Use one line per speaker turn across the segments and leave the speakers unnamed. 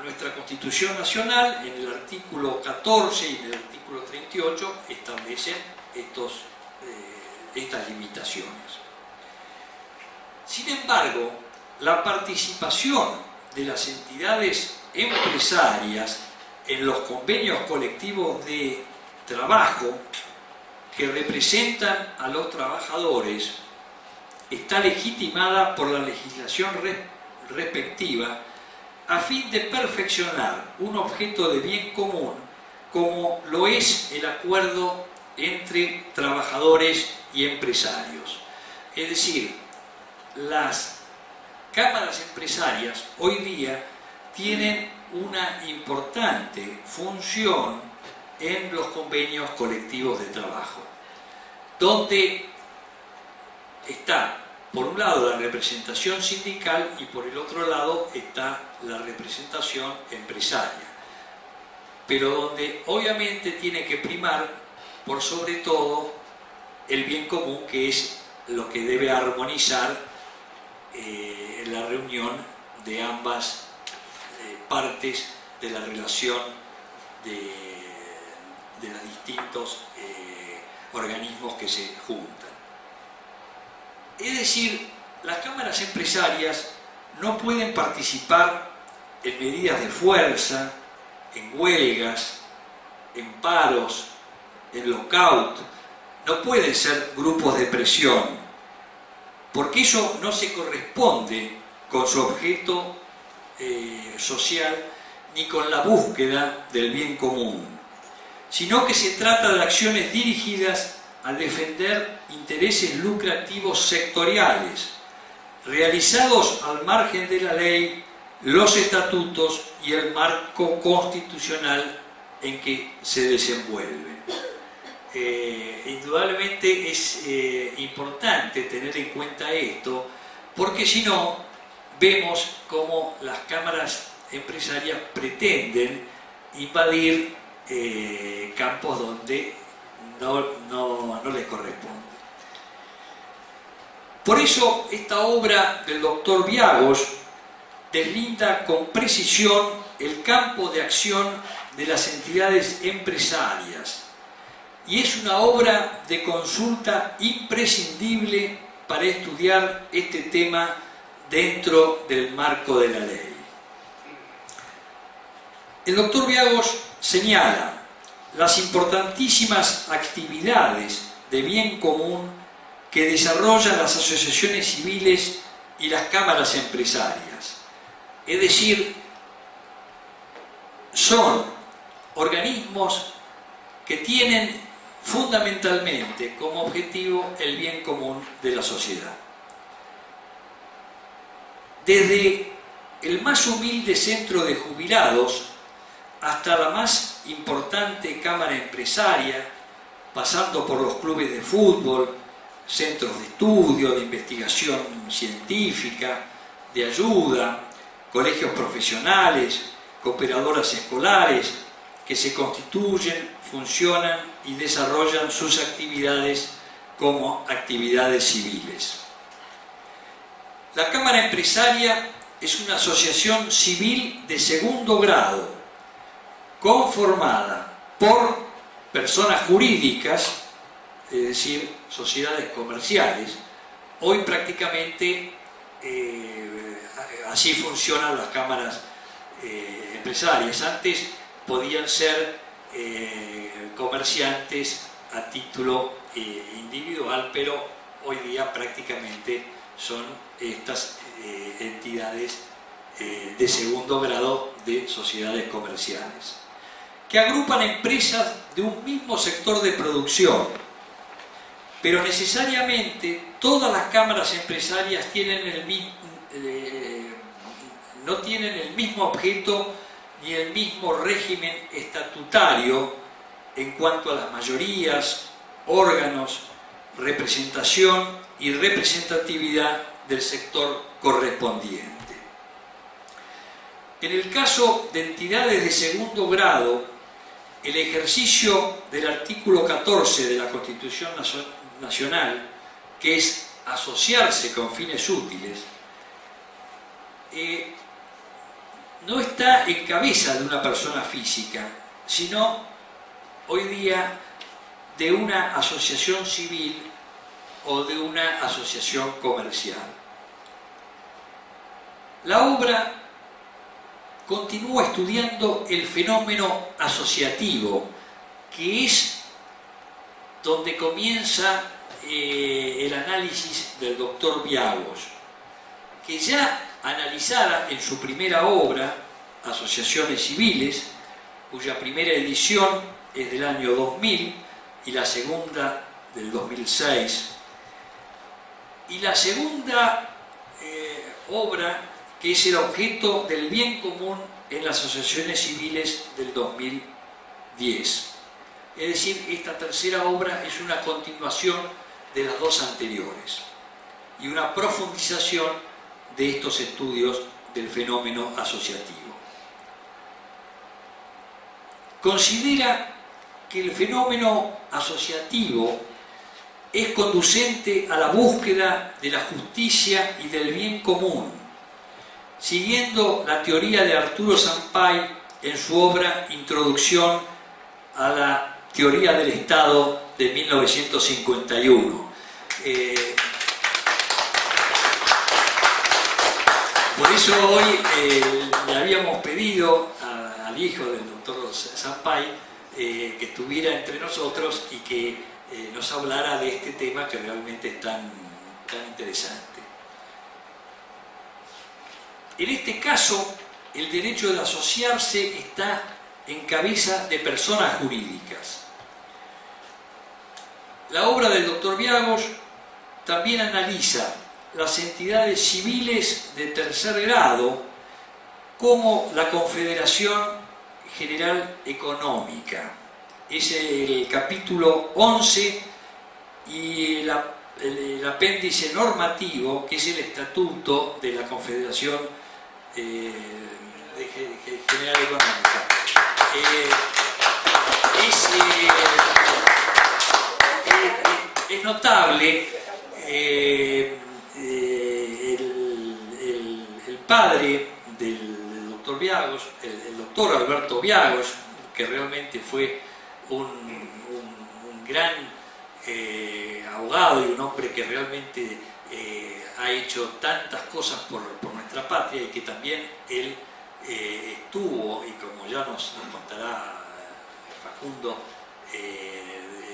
nuestra Constitución Nacional, en el artículo 14 y en el artículo 38, establecen estas limitaciones. Sin embargo, la participación de las entidades empresarias en los convenios colectivos de trabajo que representan a los trabajadores está legitimada por la legislación respectiva a fin de perfeccionar un objeto de bien común como lo es el acuerdo entre trabajadores y empresarios. Es decir, las cámaras empresarias hoy día tienen una importante función en los convenios colectivos de trabajo, donde está por un lado la representación sindical y por el otro lado está la representación empresaria, pero donde obviamente tiene que primar por sobre todo el bien común, que es lo que debe armonizar la reunión de ambas partes de la relación de los distintos organismos que se juntan. Es decir, las cámaras empresarias no pueden participar en medidas de fuerza, en huelgas, en paros, en lockout, no pueden ser grupos de presión, porque eso no se corresponde con su objeto social ni con la búsqueda del bien común, sino que se trata de acciones dirigidas a defender intereses lucrativos sectoriales, realizados al margen de la ley, los estatutos y el marco constitucional en que se desenvuelven. Indudablemente es importante tener en cuenta esto, porque si no, vemos cómo las cámaras empresarias pretenden invadir campos donde no les corresponde. Por eso esta obra del doctor Viagos deslinda con precisión el campo de acción de las entidades empresarias y es una obra de consulta imprescindible para estudiar este tema dentro del marco de la ley. El doctor Viagos señala las importantísimas actividades de bien común que desarrollan las asociaciones civiles y las cámaras empresarias. Es decir, son organismos que tienen fundamentalmente como objetivo el bien común de la sociedad. Desde el más humilde centro de jubilados hasta la más importante cámara empresaria, pasando por los clubes de fútbol, centros de estudio, de investigación científica, de ayuda, colegios profesionales, cooperadoras escolares, que se constituyen, funcionan y desarrollan sus actividades como actividades civiles. La Cámara Empresaria es una asociación civil de segundo grado, conformada por personas jurídicas, es decir, sociedades comerciales. Hoy prácticamente así funcionan las cámaras empresarias. Antes podían ser comerciantes a título individual, pero hoy día prácticamente son estas entidades de segundo grado de sociedades comerciales, que agrupan empresas de un mismo sector de producción, pero necesariamente todas las cámaras empresarias no tienen el mismo objeto ni el mismo régimen estatutario en cuanto a las mayorías, órganos, representación y representatividad del sector correspondiente. En el caso de entidades de segundo grado, el ejercicio del artículo 14 de la Constitución Nacional, que es asociarse con fines útiles, no está en cabeza de una persona física, sino hoy día de una asociación civil o de una asociación comercial. La obra continúa estudiando el fenómeno asociativo, que es donde comienza el análisis del doctor Biagos, que ya analizara en su primera obra, Asociaciones Civiles, cuya primera edición es del año 2000 y la segunda del 2006, y la segunda obra, que es el objeto del bien común en las asociaciones civiles del 2010. Es decir, esta tercera obra es una continuación de las dos anteriores y una profundización de estos estudios del fenómeno asociativo. Considera que el fenómeno asociativo es conducente a la búsqueda de la justicia y del bien común, siguiendo la teoría de Arturo Sampay en su obra Introducción a la Teoría del Estado de 1951. Por eso hoy le habíamos pedido al hijo del doctor Sampay que estuviera entre nosotros y que nos hablara de este tema que realmente es tan interesante. En este caso, el derecho de asociarse está en cabeza de personas jurídicas. La obra del doctor Biagos también analiza las entidades civiles de tercer grado como la Confederación General Económica. Es el capítulo 11 y el apéndice normativo, que es el estatuto de la Confederación General Económica. Es notable el padre del doctor Biagos, el doctor Alberto Biagos, que realmente fue un gran abogado y un hombre que realmente ha hecho tantas cosas por nuestra patria, y que también él estuvo, y como ya nos contará Facundo,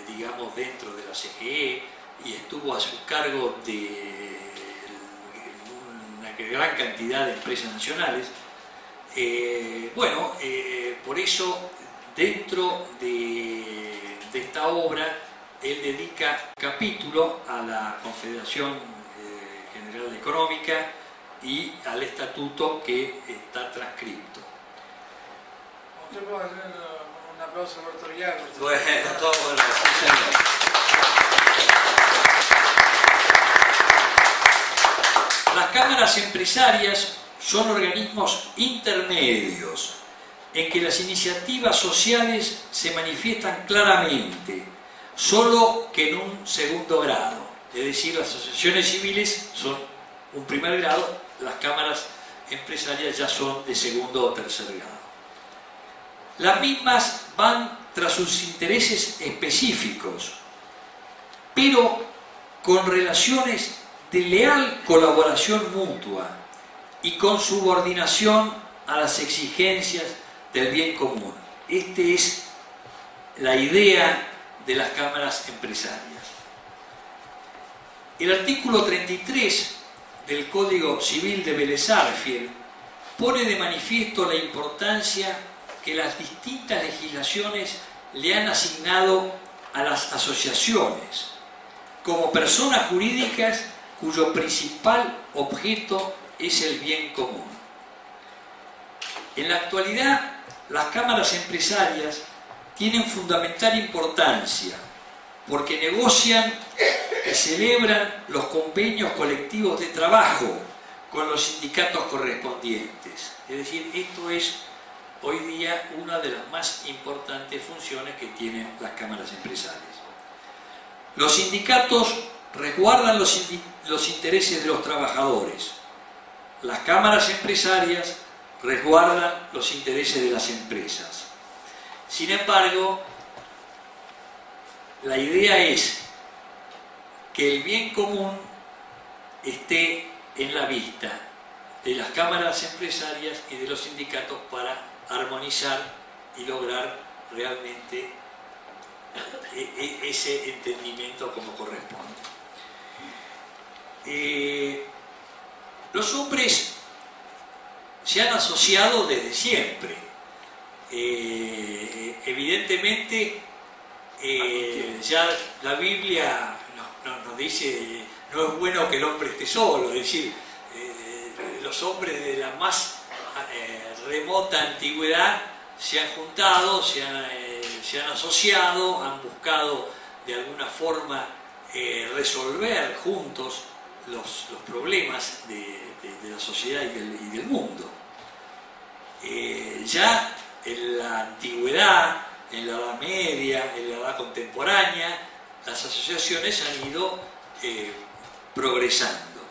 digamos, dentro de la CGE, y estuvo a su cargo de una gran cantidad de empresas nacionales. Por eso, dentro de esta obra, él dedica capítulo a la Confederación General Económica y al estatuto que está transcripto.
¿Usted puede hacer un aplauso al doctor Biagos?
Bueno, todo bueno, sí, señor. Las cámaras empresarias son organismos intermedios en que las iniciativas sociales se manifiestan claramente, solo que en un segundo grado. Es decir, las asociaciones civiles son un primer grado, las cámaras empresarias ya son de segundo o tercer grado. Las mismas van tras sus intereses específicos, pero con relaciones de leal colaboración mutua y con subordinación a las exigencias del bien común. Esta es la idea de las cámaras empresarias. El artículo 33 del Código Civil de Vélez Sarsfield pone de manifiesto la importancia que las distintas legislaciones le han asignado a las asociaciones como personas jurídicas cuyo principal objeto es el bien común. En la actualidad, las cámaras empresarias tienen fundamental importancia porque negocian y celebran los convenios colectivos de trabajo con los sindicatos correspondientes. Es decir, esto es hoy día una de las más importantes funciones que tienen las cámaras empresarias. Los sindicatos resguardan los intereses de los trabajadores. Las cámaras empresarias resguardan los intereses de las empresas. Sin embargo, la idea es que el bien común esté en la vista de las cámaras empresarias y de los sindicatos para armonizar y lograr realmente ese entendimiento como corresponde. Los hombres se han asociado desde siempre. Evidentemente, ya la Biblia nos dice, no es bueno que el hombre esté solo, es decir, los hombres de la más remota antigüedad se han juntado, se han asociado, han buscado de alguna forma resolver juntos los problemas de la sociedad y del mundo. Ya en la antigüedad, en la Edad Media, en la Edad Contemporánea, las asociaciones han ido progresando.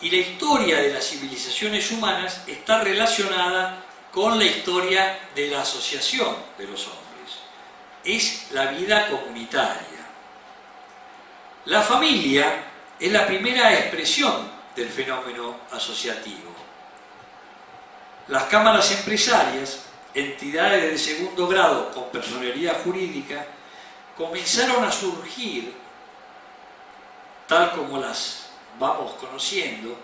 Y la historia de las civilizaciones humanas está relacionada con la historia de la asociación de los hombres. Es la vida comunitaria. La familia es la primera expresión del fenómeno asociativo. Las cámaras empresarias, entidades de segundo grado con personalidad jurídica, comenzaron a surgir, tal como las vamos conociendo,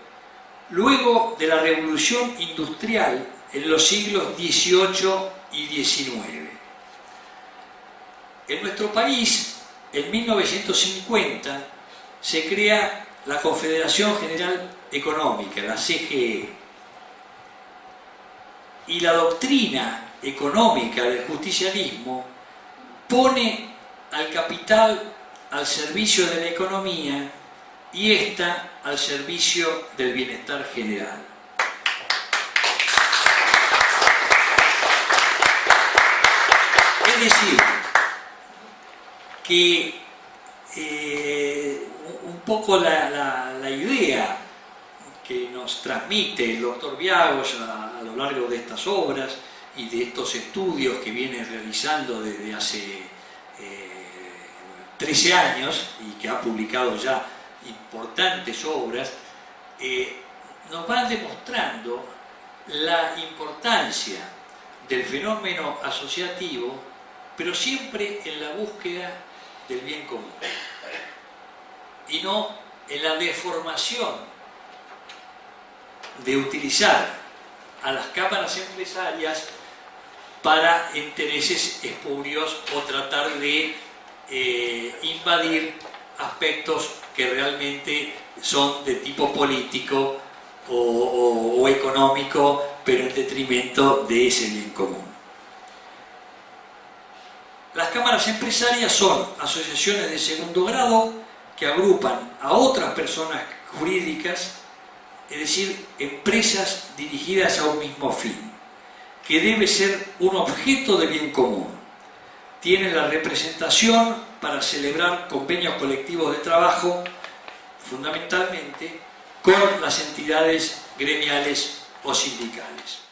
luego de la revolución industrial en los siglos XVIII y XIX. En nuestro país, en 1950, se crea la Confederación General Económica, la CGE, y la doctrina económica del justicialismo pone al capital al servicio de la economía y ésta al servicio del bienestar general. Es decir, que un poco la idea que nos transmite el doctor Viagos a lo largo de estas obras y de estos estudios que viene realizando desde hace 13 años y que ha publicado ya importantes obras, nos va demostrando la importancia del fenómeno asociativo, pero siempre en la búsqueda del bien común y no en la deformación de utilizar a las cámaras empresarias para intereses espurios o tratar de invadir aspectos que realmente son de tipo político o económico, pero en detrimento de ese bien común. Las cámaras empresarias son asociaciones de segundo grado que agrupan a otras personas jurídicas, es decir, empresas dirigidas a un mismo fin, que debe ser un objeto de bien común. Tienen la representación para celebrar convenios colectivos de trabajo, fundamentalmente con las entidades gremiales o sindicales.